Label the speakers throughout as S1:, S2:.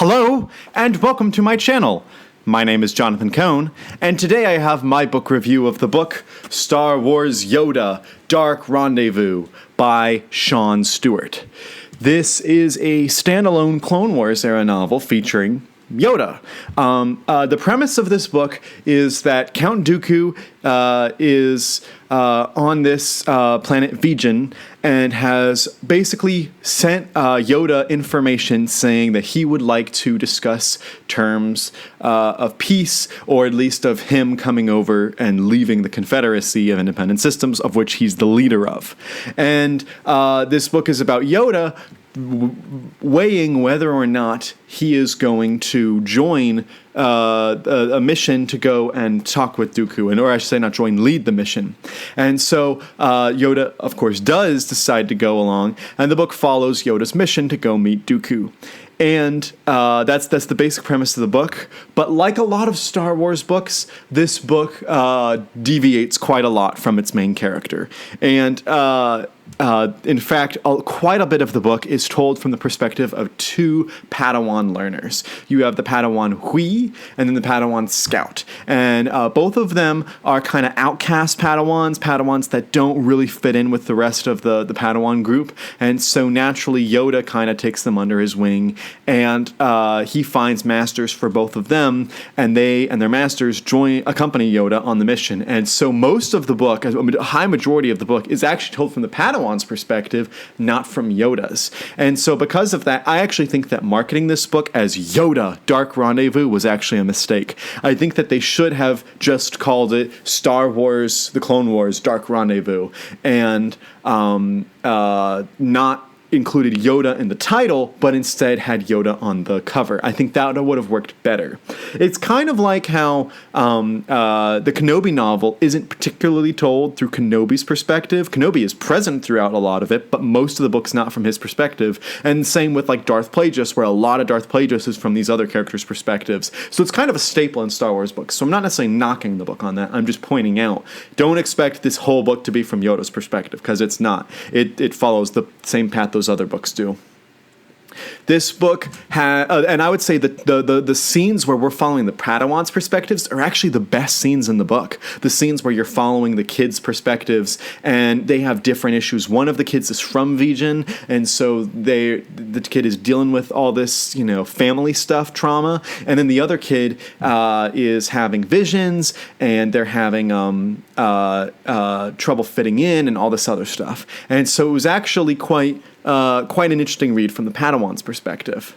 S1: Hello, and welcome to my channel. My name is Jonathan Cohn, and today I have my book review of the book Star Wars Yoda: Dark Rendezvous by Sean Stewart. This is a standalone Clone Wars era novel featuring Yoda. The premise of this book is that Count Dooku is on this planet Vegan and has basically sent Yoda information saying that he would like to discuss terms of peace, or at least of him coming over and leaving the Confederacy of Independent Systems, of which he's the leader of. And this book is about Yoda weighing whether or not he is going to join a mission to go and talk with Dooku, or I should say not join, lead the mission. And so Yoda, of course, does decide to go along, and the book follows Yoda's mission to go meet Dooku. And that's the basic premise of the book. But like a lot of Star Wars books, this book deviates quite a lot from its main character. And in fact, quite a bit of the book is told from the perspective of two Padawan learners. You have the Padawan Hui and then the Padawan Scout. And both of them are kind of outcast Padawans that don't really fit in with the rest of the Padawan group. And so naturally, Yoda kind of takes them under his wing, and he finds masters for both of them, and they and their masters accompany Yoda on the mission. And so most of the book, a high majority of the book, is actually told from the Padawan's perspective, not from Yoda's. And so because of that, I actually think that marketing this book as Yoda: Dark Rendezvous was actually a mistake. I think that they should have just called it Star Wars: The Clone Wars: Dark Rendezvous, and not included Yoda in the title, but instead had Yoda on the cover. I think that would have worked better. It's kind of like how the Kenobi novel isn't particularly told through Kenobi's perspective. Kenobi is present throughout a lot of it, but most of the book's not from his perspective. And same with like Darth Plagueis, where a lot of Darth Plagueis is from these other characters' perspectives. So it's kind of a staple in Star Wars books. So I'm not necessarily knocking the book on that. I'm just pointing out, don't expect this whole book to be from Yoda's perspective, because it's not. It follows the same path those other books do. This book and I would say that the scenes where we're following the Padawan's perspectives are actually the best scenes in the book. The scenes where you're following the kids' perspectives, and they have different issues. One of the kids is from Vegan, and so the kid is dealing with all this, family stuff, trauma, and then the other kid is having visions, and they're having trouble fitting in, and all this other stuff. And so it was actually quite an interesting read from the Padawan's perspective.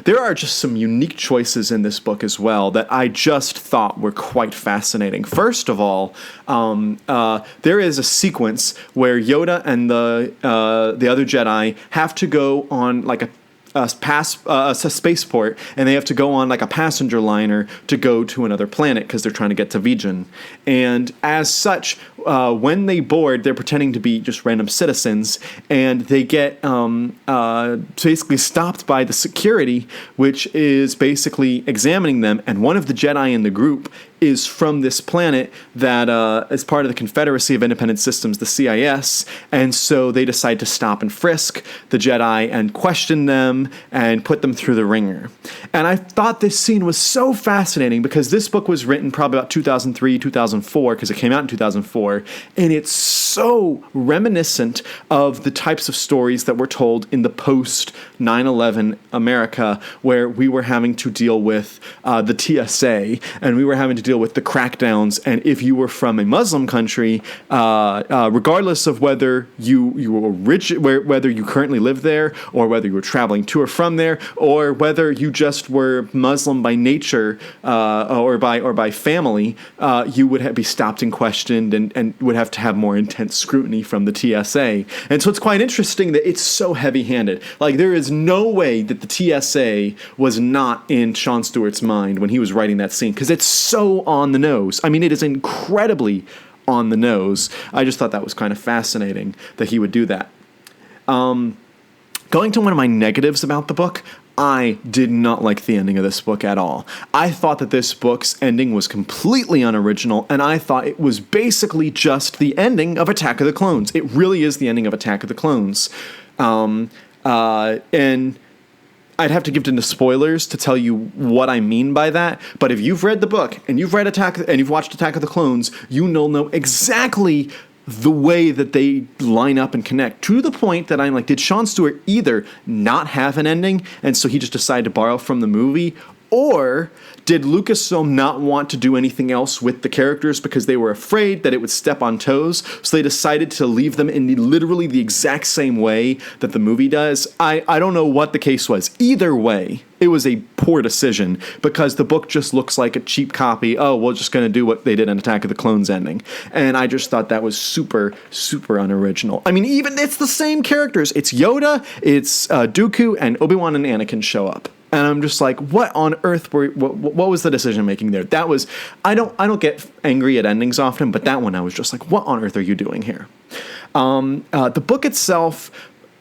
S1: There are just some unique choices in this book as well that I just thought were quite fascinating. First of all, there is a sequence where Yoda and the other Jedi have to go on like a spaceport, and they have to go on like a passenger liner to go to another planet because they're trying to get to Vegan. And as such, when they board, they're pretending to be just random citizens, and they get basically stopped by the security, which is basically examining them. And one of the Jedi in the group is from this planet that is part of the Confederacy of Independent Systems, the CIS, and so they decide to stop and frisk the Jedi and question them and put them through the ringer. And I thought this scene was so fascinating because this book was written probably about 2003, 2004, because it came out in 2004, and it's so reminiscent of the types of stories that were told in the post 9/11 America, where we were having to deal with the TSA, and we were having to deal with the crackdowns. And if you were from a Muslim country, regardless of whether you were rich, whether you currently live there, or whether you were traveling to or from there, or whether you just were Muslim by nature or by family, you would be stopped and questioned, and would have to have more intense scrutiny from the TSA. And so it's quite interesting that it's so heavy-handed. Like, there is no way that the TSA was not in Sean Stewart's mind when he was writing that scene, because it's so on the nose. I mean, it is incredibly on the nose. I just thought that was kind of fascinating that he would do that. Going to one of my negatives about the book, I did not like the ending of this book at all. I thought that this book's ending was completely unoriginal, and I thought it was basically just the ending of Attack of the Clones. It really is the ending of Attack of the Clones. And I'd have to give into spoilers to tell you what I mean by that. But if you've read the book and you've watched Attack of the Clones, you know exactly the way that they line up and connect, to the point that I'm like, did Sean Stewart either not have an ending and so he just decided to borrow from the movie, or did Lucasfilm not want to do anything else with the characters because they were afraid that it would step on toes, so they decided to leave them in literally the exact same way that the movie does? I don't know what the case was. Either way, it was a poor decision because the book just looks like a cheap copy. Oh, we're just going to do what they did in Attack of the Clones ending. And I just thought that was super, super unoriginal. I mean, even it's the same characters. It's Yoda, it's Dooku, and Obi-Wan and Anakin show up. And I'm just like, what on earth what was the decision making there? That was, I don't get angry at endings often, but that one I was just like, what on earth are you doing here? The book itself,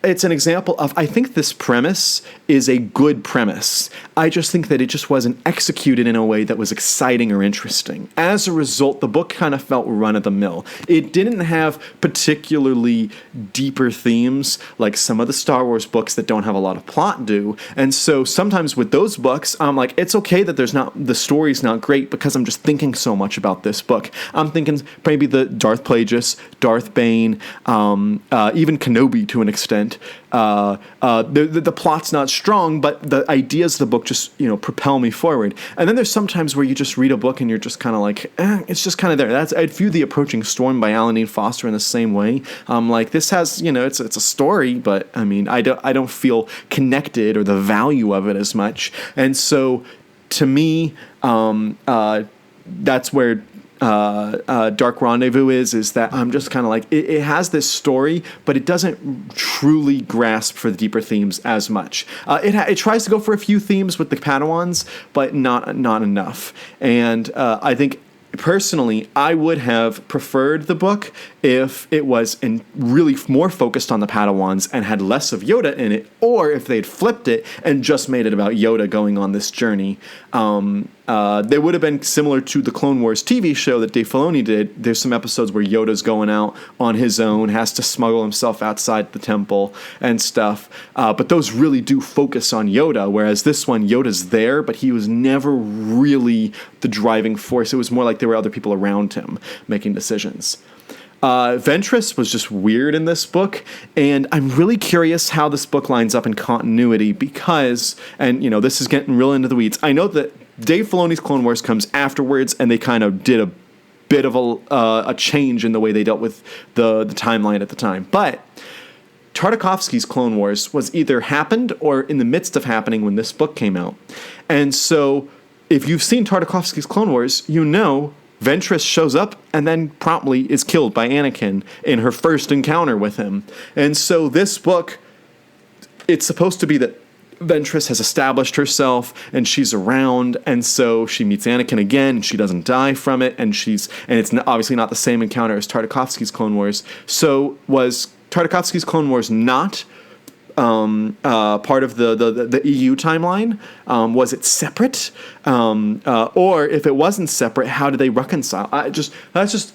S1: it's an example of, I think this premise is a good premise. I just think that it just wasn't executed in a way that was exciting or interesting. As a result, the book kind of felt run-of-the-mill. It didn't have particularly deeper themes like some of the Star Wars books that don't have a lot of plot do. And so sometimes with those books, I'm like, it's okay that the story's not great because I'm just thinking so much about this book. I'm thinking maybe the Darth Plagueis, Darth Bane, even Kenobi to an extent. The plot's not strong, but the ideas of the book just, propel me forward. And then there's sometimes where you just read a book and you're just kind of like, it's just kind of there. I'd view The Approaching Storm by Alan Dean Foster in the same way. Like, this has, it's a story, but I mean, I don't feel connected or the value of it as much. And so to me, that's where Dark Rendezvous is that I'm just kind of like, it has this story, but it doesn't truly grasp for the deeper themes as much. It tries to go for a few themes with the Padawans, but not enough. And I think personally, I would have preferred the book if it was really more focused on the Padawans and had less of Yoda in it, or if they'd flipped it and just made it about Yoda going on this journey. They would have been similar to the Clone Wars TV show that Dave Filoni did. There's some episodes where Yoda's going out on his own, has to smuggle himself outside the temple and stuff. But those really do focus on Yoda, whereas this one, Yoda's there, but he was never really the driving force. It was more like there were other people around him making decisions. Ventress was just weird in this book, and I'm really curious how this book lines up in continuity because, and this is getting real into the weeds, I know that Dave Filoni's Clone Wars comes afterwards, and they kind of did a bit of a change in the way they dealt with the timeline at the time. But Tartakovsky's Clone Wars was either happened or in the midst of happening when this book came out. And so if you've seen Tartakovsky's Clone Wars, Ventress shows up and then promptly is killed by Anakin in her first encounter with him. And so this book, it's supposed to be that Ventress has established herself and she's around, and so she meets Anakin again and she doesn't die from it, and it's obviously not the same encounter as Tartakovsky's Clone Wars. So was Tartakovsky's Clone Wars not part of the EU timeline? Was it separate? Or if it wasn't separate, how did they reconcile? That's just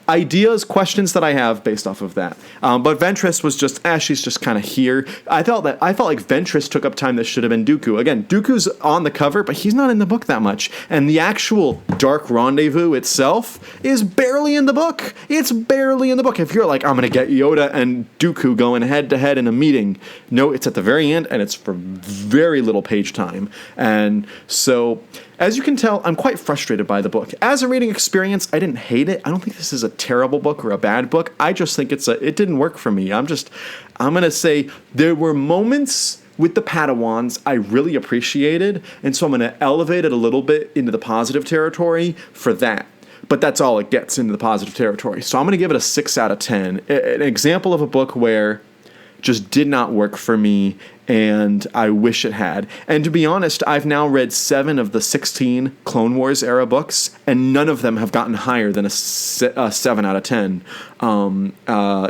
S1: ideas, questions that I have based off of that. But Ventress was just, she's just kind of here. I felt like Ventress took up time that should have been Dooku. Again, Dooku's on the cover, but he's not in the book that much. And the actual Dark Rendezvous itself is barely in the book. It's barely in the book. If you're like, I'm going to get Yoda and Dooku going head to head in a meeting, no, it's at the very end, and it's for very little page time. And so, as you can tell, I'm quite frustrated by the book. As a reading experience, I didn't hate it. I don't think this is a terrible book or a bad book. I just think it didn't work for me. I'm going to say there were moments with the Padawans I really appreciated, and so I'm going to elevate it a little bit into the positive territory for that. But that's all it gets into the positive territory. So I'm going to give it a 6 out of 10. An example of a book where just did not work for me, and I wish it had. And to be honest, I've now read 7 of the 16 Clone Wars era books, and none of them have gotten higher than a 7 out of 10. And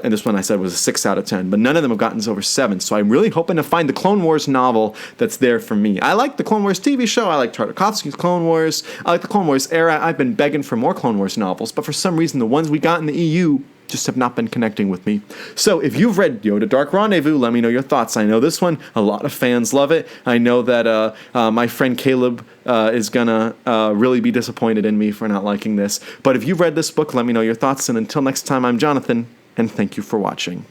S1: this one I said was a 6 out of 10, but none of them have gotten over 7. So I'm really hoping to find the Clone Wars novel that's there for me. I like the Clone Wars TV show. I like Tartakovsky's Clone Wars. I like the Clone Wars era. I've been begging for more Clone Wars novels, but for some reason the ones we got in the EU just have not been connecting with me. So if you've read Yoda Dark Rendezvous, let me know your thoughts. I know this one, a lot of fans love it. I know that my friend Caleb is gonna really be disappointed in me for not liking this. But if you've read this book, let me know your thoughts. And until next time, I'm Jonathan, and thank you for watching.